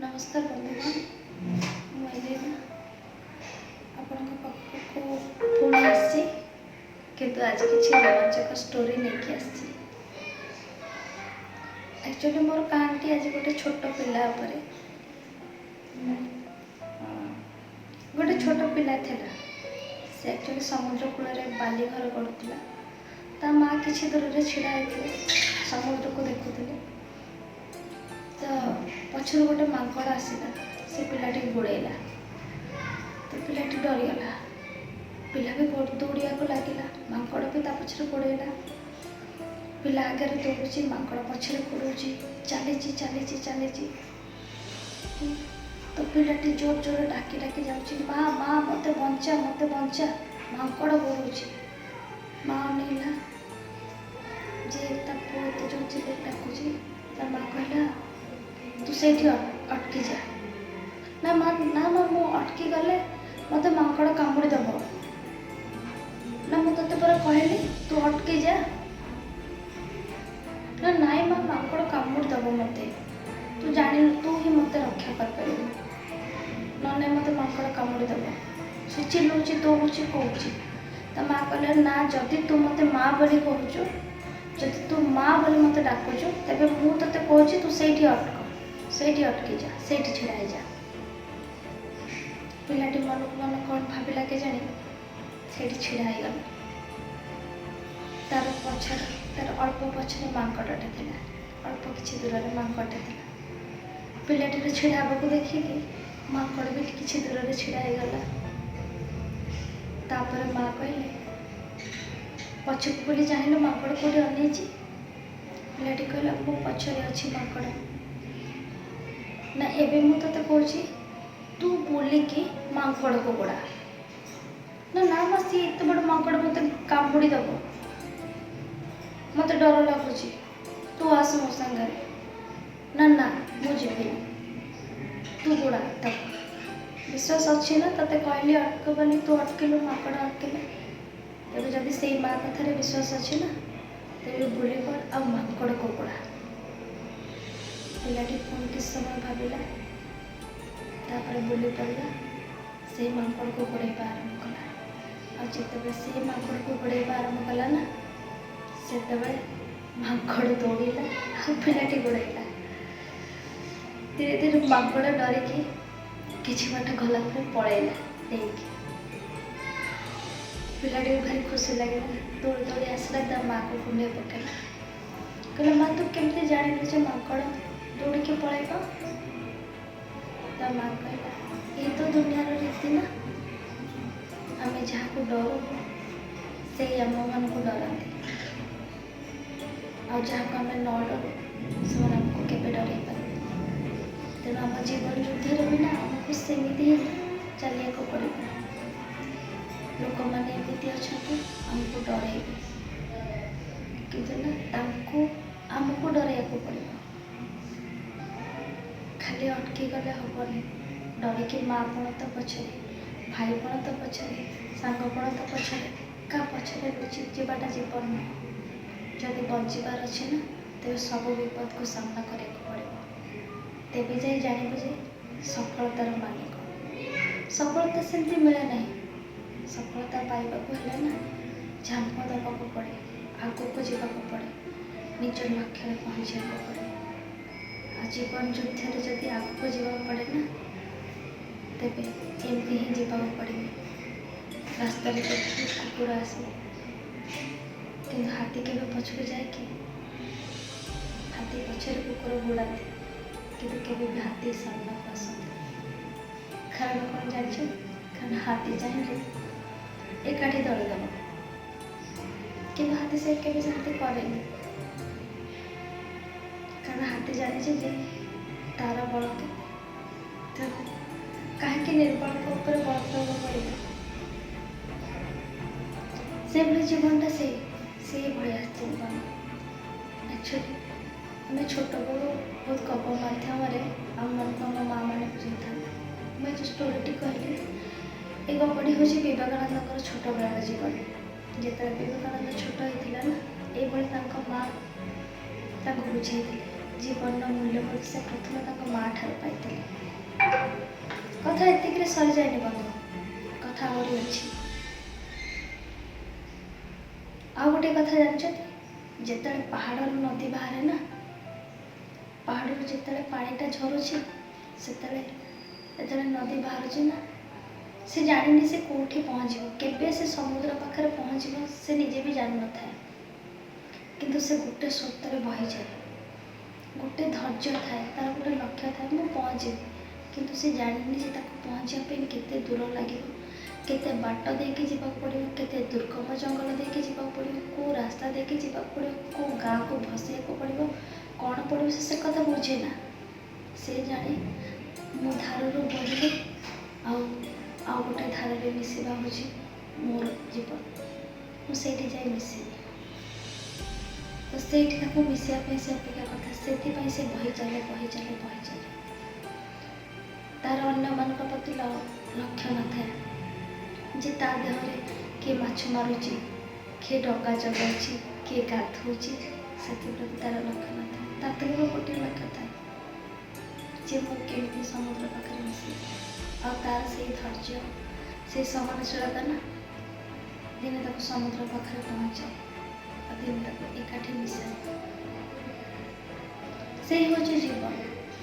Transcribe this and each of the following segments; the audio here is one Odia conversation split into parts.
नमस्कार बंधुगण, मुझे आपण पाखक पुणी आसी किंतु आज किसी रोमांचक स्टोरी नहीं आसी। एक्चुअली मोर कहानी आज गोटे छोट पिला गोटे छोट पिला थिला। से एक्चुअली समुद्र कूल बाली घर गढ़ुला। ता माँ किसी दूर से छिड़ा होते समुद्र को देखुले। तो पछर गोटे मांकड़ आसला, से पिलाटी गोड़ेला। तो पिलाटी डरीगला। पिला भी दौड़िया को लगिला, मांकड़ भी ता पछर गोड़ेला। पिला आगे दौड़ी, मांकड़ पछरे गोड़ौची, चली चली। तो पिलाटी जोर जोर डाकी डाकी जाऊँगी, माँ माँ मते बंचा। मांकड़ गोड़ौची। माँ अनेला जे ता पुओ तो जो चिले डाकुची। ता माँ कहला, तू से अटकी जा। ना माँ मु अटकी गले मत मांकड़ कामुड़ी दब ना। मुझे पर कहली तू अटकी जा। ना नाई माँ मांकड़ कामुड़ी दब मत। तू जान तू ही मत रक्षा कर पार ना मत मांकड़ कामुड़ी दब। से चिल्लुची दौड़ुची कौची। तो माँ कहले ना जदि तू मत माँ बोली कहूचु, जदि तू माँ बोली मत डाकुचु, तेबे मु तते कहूची तू सेठी अटक, सेठी अटकी जा, सेठी छिड़ा जा। पिलाटी मन मन कौन भाविला के जानी सेठी छिड़ा गला। तार पछर तार अल्प पछरे मांकड़टे थिला, अल्प किछि दूर रे मांकड़टे थिला। पिलाटी रे छिड़ा को देखिकी मांकड़ भी किछि दूर रे छिड़ा गला। तापर माँ कहले पछक बोली जानिलो मांकड़ कोठी अनेची। पिलाटी कहला मो पछरे अछि मांकड़। ना एबे मु तते कहूची तू बोलिकी मांकड़ को गोड़ा। ना ना सी एत बड़ मांकड़ मते कामुड़ी दब, मते डर लगुची। तू आस मो संगे। ना ना मु जीविनी, तू गोड़ा तब विश्वास अच्छी ना तते कहली अटकबनी, तू अटकिलु मांकड़ अटकिले। तेबे जदि से माँ कथारे विश्वास अच्छी ना तेबे बोली कर आ मांकड़ को गोड़ा। पिलाटी पुणी किस समय भाविला, तापर बोली पड़ा से मांकड़ को गोड़ेबा आरंभ कला। जिते से मांकड़ को गोड़ेबा आरंभ कला ना से मांकड़ दौड़िला आ पिलाटी गोड़ेला। धीरे धीरे मांकड़ डरिकी किछि बाट गला पड़ेला देख। पिलाटी भारी खुशी लगे, दौड़ी दौड़ी आसला ता माँ को कुंडे पकेला। कहला माँ तू केमती जानिलु जे मांकड़ दौड़ी के पड़ेगा। ता माँ कहला ये तो दुनिया रीति ना, आम जहाँ को डरू से आम मान को डरती, आ जहाँ को आम न डरू से आमको केवे डर पारे। तेणु आम जीवन युद्ध भी ना आमको सेमती ही चलिया को पड़े। लोक मैंने एमती अच्छा आमको डरेबे किंतु ना आमको डरया को पड़े। खाली अटकी गले हेनी, डरिकी माँ पण तो पछरे, भाई पण तो पछरे, सांग पण तो पछरे, क्या पछरे लुचि जावाटा जीवन नुह। जदि बचार अच्छे ना तेज सब विपद को सामना करने पड़े। तेबे जाए जानबू जे सफलतार माने कौन। सफलता सेमती मिले ना, सफलता पाइबा ना झांप दबा पड़े, आगक जावाक पड़े, निज लक्ष्य पहुँचा पड़े। जीवन युद्ध जदि आगक जावा पड़े ना तेबे एमती ही जावाक पड़े। रास्ता कुकुर आसे कि हाथी के पछक जाए कि हाथी पछरे कुकुर गोड़ाते कि हाथी सामना को आसते। कारण कौन जान, कारण हाथी चाहिए एकाठी दौड़ीदेव कि हाथी से केवे सेमती करेनि। कारण हाथी जानी जे तार बल के कहीं निर्बल बल प्रयोग पड़ेगा। से भाई जीवनटा से भाया जीवन। एक्चुअली आम छोट बड़ू बहुत गप मध्यम आम माँ मैंने बुझे था। मुझे जो स्टोरीटी कहली ये गपटी हूँ विवेकानंद छोट बेलार जीवन। जिते विवेकानंद छोट होता ना ये माँ बुझे जीवन मूल्य से प्रथम माँ ठार पाई। କଥା ଏତିକିରେ ସରିଯାଏନି ବନ୍ଧୁ, କଥା ଆହୁରି ଅଛି। ଆଉ ଗୋଟେ କଥା ଜାଣିଛନ୍ତି, ଯେତେବେଳେ ପାହାଡ଼ରୁ ନଦୀ ବାହାରେ ନା, ପାହାଡ଼ରୁ ଯେତେବେଳେ ପାଣିଟା ଝରୁଛି, ଯେତେବେଳେ ନଦୀ ବାହାରୁଛି ନା, ସେ ଜାଣିନି ସେ କେଉଁଠି ପହଞ୍ଚିବ, କେବେ ସେ ସମୁଦ୍ର ପାଖରେ ପହଞ୍ଚିବ ସେ ନିଜେ ବି ଜାଣିନଥାଏ। କିନ୍ତୁ ସେ ଗୋଟେ ସ୍ରୋତରେ ବହିଯାଏ, ଗୋଟେ ଧୈର୍ଯ୍ୟ ଥାଏ, ତାର ଗୋଟେ ଲକ୍ଷ୍ୟ ଥାଏ, ମୁଁ ପହଞ୍ଚିବି। କିନ୍ତୁ ସେ ଜାଣିନି ଯେ ତାକୁ ପହଞ୍ଚିବା ପାଇଁ କେତେ ଦୂର ଲାଗିବ, କେତେ ବାଟ ଦେଇକି ଯିବାକୁ ପଡ଼ିବ, କେତେ ଦୁର୍ଗମ ଜଙ୍ଗଲ ଦେଇକି ଯିବାକୁ ପଡ଼ିବ, କେଉଁ ରାସ୍ତା ଦେଇକି ଯିବାକୁ ପଡ଼ିବ, କେଉଁ ଗାଁକୁ ଭସେଇବାକୁ ପଡ଼ିବ, କ'ଣ ପଡ଼ିବ ସେ କଥା ବୁଝେ ନା। ସେ ଜାଣେ ମୁଁ ଧାରରୁ ବଢ଼ିଲି, ଆଉ ଗୋଟେ ଧାରରେ ମିଶିବା ହେଉଛି ମୋର ଜୀବନ, ମୁଁ ସେଇଠି ଯାଇ ମିଶିବି। ତ ସେଇଠି ତାକୁ ମିଶିବା ପାଇଁ ସେ ଅପେକ୍ଷା କରିଥାଏ। ସେଥିପାଇଁ ସେ ବହି ଚାଲେ। ତାର ଅନ୍ୟମାନଙ୍କ ପ୍ରତି ଲକ୍ଷ୍ୟ ନଥାଏ ଯେ ତା ଦେହରେ କିଏ ମାଛ ମାରୁଛି, କିଏ ଡଙ୍ଗା ଚଲାଉଛି, କିଏ ଗାଧୋଉଛି, ସେଥିପ୍ରତି ତାର ଲକ୍ଷ୍ୟ ନଥାଏ। ତାର କେବଳ ଗୋଟିଏ ଲକ୍ଷ୍ୟ ଥାଏ ଯେ ମୁଁ କେମିତି ସମୁଦ୍ର ପାଖରେ ମିଶିବି। ଆଉ ତାର ସେଇ ଧୈର୍ଯ୍ୟ, ସେଇ ସହନଶୀଳତା ନା ଦିନେ ତାକୁ ସମୁଦ୍ର ପାଖରେ ପହଞ୍ଚାଏ, ଆଉ ଦିନେ ତାକୁ ଏକାଠି ମିଶାଏ। ସେଇ ହେଉଛି ଜୀବନ।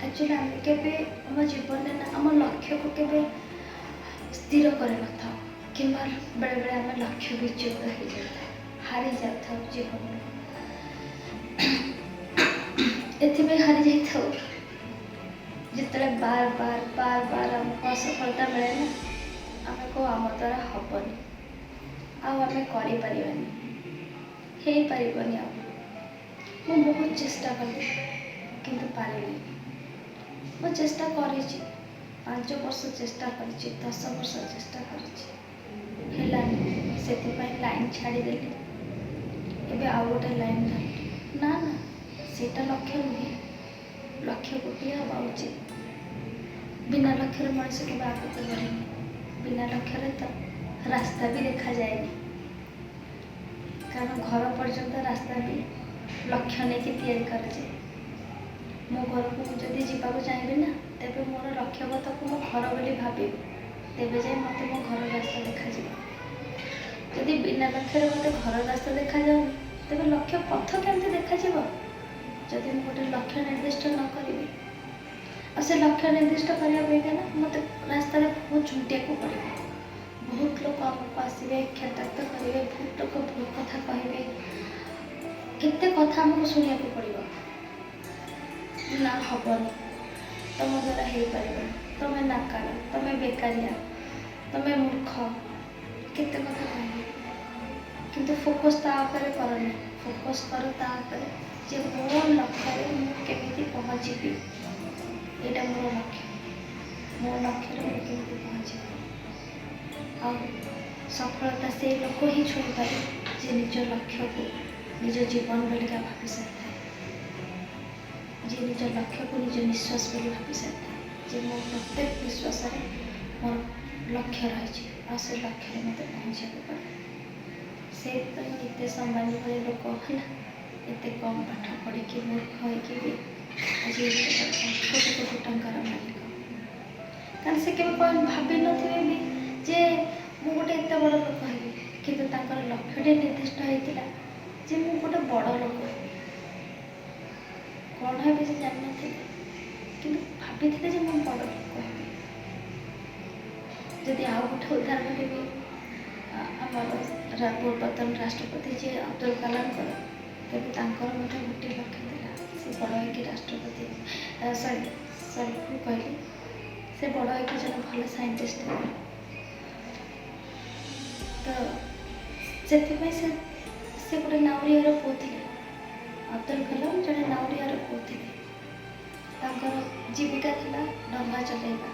ଆକ୍ଚୁଆଲି ଆମେ କେବେ ଆମ ଜୀବନରେ ନା ଆମ ଲକ୍ଷ୍ୟକୁ କେବେ ସ୍ଥିର କରିନଥାଉ, କିମ୍ବା ବେଳେବେଳେ ଆମେ ଲକ୍ଷ୍ୟ ବିଚ୍ୟୁତ ହେଇଯାଇଥାଏ, ହାରି ଯାଉଥାଉ ଜୀବନରେ। ଏଥିପାଇଁ ହାରି ଯାଇଥାଉ ଯେତେବେଳେ ବାର ଆମକୁ ଅସଫଳତା ମିଳେ ନା, ଆମେ କହୁ ଆମ ଦ୍ୱାରା ହବନି, ଆଉ ଆମେ କରିପାରିବାନି, ହେଇପାରିବନି। ଆଉ ମୁଁ ବହୁତ ଚେଷ୍ଟା କଲି କିନ୍ତୁ ପାରିଲିନି। ମୁଁ ଚେଷ୍ଟା କରିଛି, 5 ବର୍ଷ ଚେଷ୍ଟା କରିଛି, 10 ବର୍ଷ ଚେଷ୍ଟା କରିଛି, ହେଲାନି। ସେଥିପାଇଁ ଲାଇନ୍ ଛାଡ଼ିଦେଲି। ଏବେ ଆଉ ଗୋଟେ ଲାଇନ୍ ଧରିଲି। ନା ସେଇଟା ଲକ୍ଷ୍ୟ ନୁହେଁ, ଲକ୍ଷ୍ୟ ଗୋଟିଏ ହେବା ଉଚିତ। ବିନା ଲକ୍ଷ୍ୟରେ ମଣିଷ କେବେ ଆଗକୁ ବଢ଼େନି। ବିନା ଲକ୍ଷ୍ୟରେ ତ ରାସ୍ତା ବି ଦେଖାଯାଏନି, କାରଣ ଘର ପର୍ଯ୍ୟନ୍ତ ରାସ୍ତା ବି ଲକ୍ଷ୍ୟ ନେଇକି ତିଆରି କରାଯାଏ। ମୋ ଘରକୁ ଯଦି ଯିବାକୁ ଚାହିଁବି ନା, ତେବେ ମୋର ଲକ୍ଷ୍ୟଗତକୁ ମୁଁ ଘର ବୋଲି ଭାବିବି, ତେବେ ଯାଇ ମୋତେ ମୋ ଘର ରାସ୍ତା ଦେଖାଯିବ। ଯଦି ବିନା ଲକ୍ଷ୍ୟରେ ମୋତେ ଘର ରାସ୍ତା ଦେଖାଯାଉନି, ତେବେ ଲକ୍ଷ୍ୟ ପଥ କେମିତି ଦେଖାଯିବ? ଯଦି ମୁଁ ଗୋଟେ ଲକ୍ଷ୍ୟ ନିର୍ଦ୍ଦିଷ୍ଟ ନ କରିବି, ଆଉ ସେ ଲକ୍ଷ୍ୟ ନିର୍ଦ୍ଦିଷ୍ଟ କରିବା ପାଇଁକା ନା ମୋତେ ରାସ୍ତାରେ ବହୁତ ଝୁଣ୍ଟିବାକୁ ପଡ଼ିବ। ବହୁତ ଲୋକ ଆମକୁ ଆସିବେ, କ୍ଷତାକ୍ତ କରିବେ, ବହୁତ ଲୋକ ଭୁଲ କଥା କହିବେ, କେତେ କଥା ଆମକୁ ଶୁଣିବାକୁ ପଡ଼ିବ। ନା ହବନି, ତମ ଦ୍ୱାରା ହେଇପାରିବନି, ତମେ ନାକାଳ, ତମେ ବେକାରିଆ, ତମେ ମୂର୍ଖ, କେତେ କଥା କହିବେ। କିନ୍ତୁ ଫୋକସ୍ ତା ଉପରେ କରନି। ଫୋକସ୍ କର ତା ଉପରେ ଯେ ମୋ ଲକ୍ଷ୍ୟରେ ମୁଁ କେମିତି ପହଞ୍ଚିବି। ଏଇଟା ମୋର ଲକ୍ଷ୍ୟ, ମୋ ଲକ୍ଷ୍ୟରେ ମୁଁ କେମିତି ପହଞ୍ଚିବି। ଆଉ ସଫଳତା ସେଇ ଲୋକ ହିଁ ଛୁଇଁପାରେ ଯେ ନିଜ ଲକ୍ଷ୍ୟକୁ ନିଜ ଜୀବନ ବୋଲିକା ଭାବି ସାରିଥାଏ, ଯେ ନିଜ ଲକ୍ଷ୍ୟକୁ ନିଜ ନିଶ୍ୱାସ ବୋଲି ଭାବି ସାରିଥାଏ, ଯେ ମୋ ପ୍ରତ୍ୟେକ ନିଶ୍ୱାସରେ ମୋର ଲକ୍ଷ୍ୟ ରହିଛି, ଆଉ ସେ ଲକ୍ଷ୍ୟରେ ମୋତେ ପହଞ୍ଚିବାକୁ ପଡ଼େ। ସେଇଥିପାଇଁ ନିତେଶ ଅମ୍ବାନୀ ଭଳି ଲୋକ ହେଲା ଏତେ କମ୍ ପାଠ ପଢ଼ିକି ମୂର୍ଖ ହେଇକି ବି ଆଜି କୋଟି କୋଟି ଟଙ୍କାର ମାଲିକ। କାରଣ ସେ କେବେ ଭାବିନଥିବେ ବି ଯେ ମୁଁ ଗୋଟେ ଏତେ ବଡ଼ ଲୋକ ହେବି, କିନ୍ତୁ ତାଙ୍କର ଲକ୍ଷ୍ୟଟି ନିର୍ଦ୍ଦିଷ୍ଟ ହେଇଥିଲା ଯେ ମୁଁ ଗୋଟେ ବଡ଼ ଲୋକ ହେବି। କ'ଣ ହେବି ସେ ଜାଣିନଥିଲେ, କିନ୍ତୁ ଭାବିଥିଲେ ଯେ ମୁଁ ବଡ଼ ଲୋକ ହେବି। ଯଦି ଆଉ ଗୋଟେ ଉଦାହରଣ ଦେବି, ଆମର ପୂର୍ବତନ ରାଷ୍ଟ୍ରପତି ଯିଏ ଅବଦୁଲ କାଲାମଙ୍କର, ତେବେ ତାଙ୍କର ମଧ୍ୟ ଗୋଟିଏ ଲକ୍ଷ୍ୟ ଥିଲା, ସେ ବଡ଼ ହେଇକି ରାଷ୍ଟ୍ରପତି କହିଲି ସେ ବଡ଼ ହେଇକି ଜଣେ ଭଲ ସାଇଣ୍ଟିଷ୍ଟ ହେବେ। ତ ସେଥିପାଇଁ ସେ ଗୋଟେ ନାଉରିଆର ପୁଅ ଥିଲେ। ଅବଦୁଲ କାଲାମ ଜଣେ ନାଉରିଆର ପୁଅ ଥିଲେ। ତାଙ୍କର ଜୀବିକା ଥିଲା ଡଙ୍ଗା ଚଲେଇବା।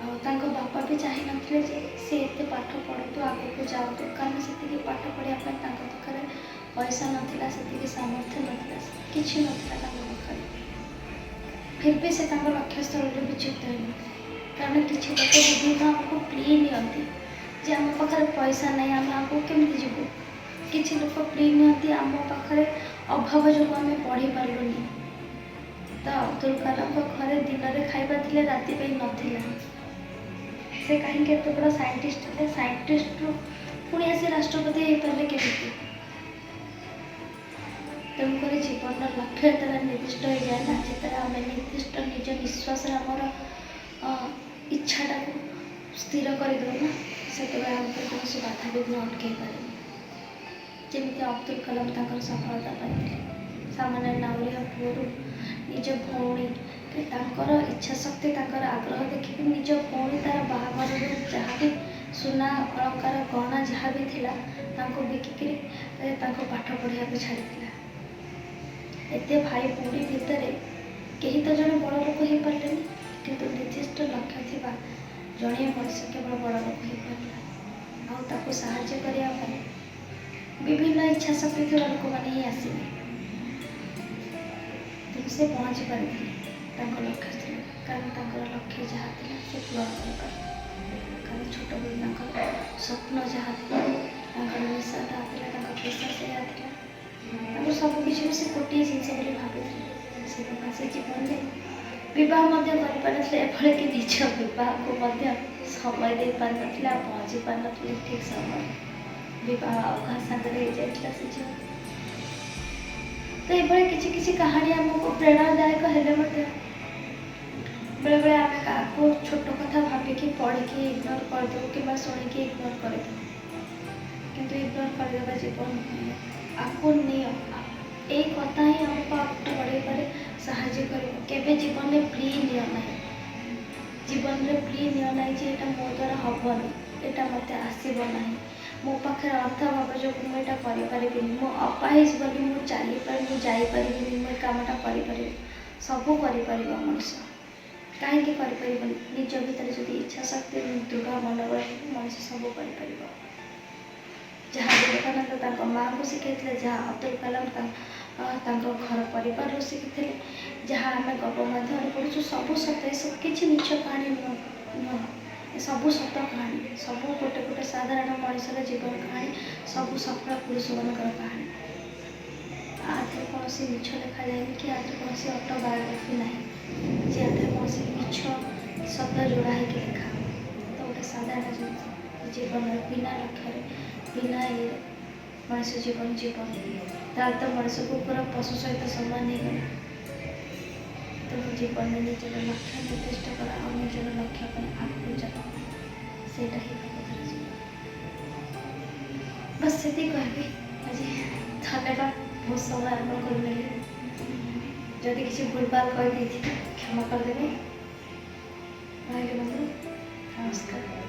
ଆଉ ତାଙ୍କ ବାପା ବି ଚାହିଁନଥିଲେ ଯେ ସେ ଏତେ ପାଠ ପଢ଼ନ୍ତୁ, ଆଗକୁ ଯାଆନ୍ତୁ, କାରଣ ସେତିକି ପାଠ ପଢ଼ିବା ପାଇଁ ତାଙ୍କ ପାଖରେ ପଇସା ନଥିଲା, ସେତିକି ସାମର୍ଥ୍ୟ ନଥିଲା, କିଛି ନଥିଲା ତାଙ୍କ ପାଖରେ। ଫିର୍ ବି ସେ ତାଙ୍କ ଲକ୍ଷ୍ୟସ୍ଥଳରେ ବିଚ୍ୟୁତ ହୋଇନଥିଲେ। କାରଣ କିଛି ଲୋକ ବିଭିନ୍ନ ଆମକୁ ପ୍ଲି ନିଅନ୍ତି ଯେ ଆମ ପାଖରେ ପଇସା ନାହିଁ, ଆମେ ଆଗକୁ କେମିତି ଯିବୁ। କିଛି ଲୋକ ପ୍ଲି ନିଅନ୍ତି ଆମ ପାଖରେ ଅଭାବ ଯୋଗୁଁ ଆମେ ପଢ଼ିପାରିଲୁନି। ତ ଅବଦୁଲ କାଲାମଙ୍କ ଘରେ ଦିନ ଦିନରେ ଖାଇବା ଥିଲେ ରାତି ପାଇଁ ନଥିଲା। ସେ କାହିଁକି ଏତେ ବଡ଼ ସାଇଣ୍ଟିଷ୍ଟ ହେଲେ? ସାଇଣ୍ଟିଷ୍ଟରୁ ପୁଣି ଆସି ରାଷ୍ଟ୍ରପତି ହେଇପାରିଲେ କେମିତି? ତେଣୁକରି ଜୀବନର ଲକ୍ଷ୍ୟ ଯେତେବେଳେ ନିର୍ଦ୍ଦିଷ୍ଟ ହେଇଯାଏ ନା, ଯେତେବେଳେ ଆମେ ନିର୍ଦ୍ଦିଷ୍ଟ ନିଜ ନିଶ୍ୱାସରେ ଆମର ଇଚ୍ଛାଟାକୁ ସ୍ଥିର କରିଦେଉ ନା, ସେତେବେଳେ ଆମକୁ କୌଣସି ବାଧାବିଘ୍ନ ଅଟକେଇ ପାରେନି। ଯେମିତି ଅବଦୁଲ କଲାମ ତାଙ୍କର ସଫଳତା ପାଇଥିଲେ। ସାମାନ୍ୟ ନାଉରିଆ ପୁଅରୁ ନିଜ ଭଉଣୀ, ତାଙ୍କର ଇଚ୍ଛା ଶକ୍ତି, ତାଙ୍କର ଆଗ୍ରହ ଦେଖିକି ନିଜ ଭଉଣୀ ତାର ବାହାଘରରେ ଯାହା ବି ସୁନା ଅଳଙ୍କାର ଗହଣା ଯାହା ବି ଥିଲା ତାଙ୍କୁ ବିକିକିରି ତାଙ୍କୁ ପାଠ ପଢ଼ିବାକୁ ଛାଡ଼ିଥିଲା। ଏତେ ଭାଇ ଭଉଣୀ ଭିତରେ କେହି ତ ଜଣେ ବଡ଼ ଲୋକ ହେଇପାରିଲେନି, କିନ୍ତୁ ନିର୍ଦ୍ଦିଷ୍ଟ ଲକ୍ଷ୍ୟ ଥିବା ଜଣେ ମଣିଷ କେବଳ ବଡ଼ ଲୋକ ହେଇପାରିଲା। ଆଉ ତାକୁ ସାହାଯ୍ୟ କରିବା ପାଇଁ ବିଭିନ୍ନ ଇଚ୍ଛା ଶକ୍ତି ଥିବା ଲୋକମାନେ ହିଁ ଆସିବେ। ତେଣୁ ସେ ପହଞ୍ଚି ପାରିଥିଲେ ତାଙ୍କ ଲକ୍ଷ୍ୟ ଥିଲା, କାରଣ ତାଙ୍କର ଲକ୍ଷ୍ୟ ଯାହା ଥିଲା ସେ ପୂରଣ କରିପାରିଲେ। କାରଣ ଛୋଟବେଳୁ ତାଙ୍କର ସ୍ୱପ୍ନ ଯାହା ଥିଲା, ତାଙ୍କର ନିଶା ଯାହା ଥିଲା, ତାଙ୍କ ପେଶା ସେଇଆ ଥିଲା, ତାଙ୍କର ସବୁକିଛିକୁ ସେ ଗୋଟିଏ ଜିନିଷ ବୋଲି ଭାବିଥିଲେ। ସେଥିପାଇଁ ସେ ଜୀବନରେ ବିବାହ ମଧ୍ୟ କରିପାରିନଥିଲେ, ଏଭଳିକି ନିଜ ବିବାହକୁ ମଧ୍ୟ ସମୟ ଦେଇପାରିନଥିଲେ ଆଉ ପହଞ୍ଚି ପାରିନଥିଲେ ଠିକ୍ ସମୟରେ। ବିବାହ ଆଉ କାହା ସାଙ୍ଗରେ ହେଇଯାଇଥିଲା ସେ ଝିଅ। ତ ଏଭଳି କିଛି କିଛି କାହାଣୀ ଆମକୁ ପ୍ରେରଣାଦାୟକ ହେଲେ ମଧ୍ୟ ବେଳେବେଳେ ଆମେ କାହାକୁ ଛୋଟ କଥା ଭାବିକି ପଢ଼ିକି ଇଗ୍ନୋର କରିଦେଉ କିମ୍ବା ଶୁଣିକି ଇଗ୍ନୋର କରିଦେଉ। କିନ୍ତୁ ଇଗ୍ନୋର କରିଦେବା ଜୀବନ ନୁହେଁ। ଆକୁ ନିଅ, ଏଇ କଥା ହିଁ ଆମକୁ ଆଗକୁ ବଢ଼େଇବାରେ ସାହାଯ୍ୟ କରିବ। କେବେ ଜୀବନରେ ପ୍ଲି ନିଅ ନାହିଁ। ଜୀବନରେ ପ୍ଲି ନିଅ ନାହିଁ ଯେ ଏଇଟା ମୋ ଦ୍ୱାରା ହେବନି, ଏଇଟା ମୋତେ ଆସିବ ନାହିଁ, ମୋ ପାଖରେ ଅର୍ଥ ଅଭାବ ଯୋଗୁଁ ମୁଁ ଏଇଟା କରିପାରିବିନି, ମୁଁ ଅପାହିଜ ବୋଲି ମୁଁ ଯାଇପାରିବିନି, ମୁଁ ଏ କାମଟା କରିପାରିବି। ସବୁ କରିପାରିବ ମଣିଷ। କାହିଁକି କରିପାରିବନି? ନିଜ ଭିତରେ ଯଦି ଇଚ୍ଛା ଶକ୍ତି ଦୃଢ଼ ମନୋବଳ ମଣିଷ ସବୁ କରିପାରିବ। ଯାହା ବିବେକାନନ୍ଦ ତାଙ୍କ ମାଆଙ୍କୁ ଶିଖାଇଥିଲେ, ଯାହା ଅବଦୁଲ କଲାମ ତାଙ୍କ ଘର ପରିବାରରୁ ଶିଖିଥିଲେ, ଯାହା ଆମେ ଗପ ମାଧ୍ୟମରେ ପଢ଼ୁଛୁ, ସବୁ ସତ। ଏସବୁ କିଛି ମିଛ କାହାଣୀ ନୁହଁ, ସବୁ ସତ କାହାଣୀ। ସବୁ ଗୋଟେ ଗୋଟେ ସାଧାରଣ ମଣିଷର ଜୀବନ କାହାଣୀ, ସବୁ ସଫଳ ପୁରୁଷମାନଙ୍କର କାହାଣୀ। ଆଥିରେ କୌଣସି ମିଛ ଲେଖାଯାଇନି କି ଆଥିରେ କୌଣସି ଅଟୋବାୟୋଗ୍ରାଫି ନାହିଁ ଯେ ଆଥିରେ କୌଣସି ମିଛ ସତ ଯୋଡ଼ା ହେଇକି ଲେଖା। ତ ଗୋଟେ ସାଧାରଣ ଜିନିଷ ଜୀବନରେ ବିନା ଲକ୍ଷ୍ୟରେ ବିନା ଇଏରେ ମଣିଷ ଜୀବନ ତାହେଲେ ତ ମଣିଷ କୁକୁର ପଶୁ ସହିତ ସମାନ ହେଇଗଲା। ତେଣୁ ଜୀବନରେ ନିଜର ଲକ୍ଷ୍ୟ ନିର୍ଦ୍ଦିଷ୍ଟ କର ଆଉ ନିଜର ଲକ୍ଷ୍ୟ ପାଇଁ ଆଗକୁ ଯାଅ। ସେଇଟା ହିଁ ପ୍ରକୃତରେ ଜୀବନ। ବସ୍ ସେତିକି କହିବି ଆଜି। ଧନ୍ୟବାଦ, ବହୁତ ସମୟ ଆପଣଙ୍କୁ ନେଲି। ଯଦି କିଛି ଭୁଲଭାଲ କହିଦେଇଥିଲି କ୍ଷମା କରିଦେବେ। ରହିଲି ବନ୍ଧୁ, ନମସ୍କାର।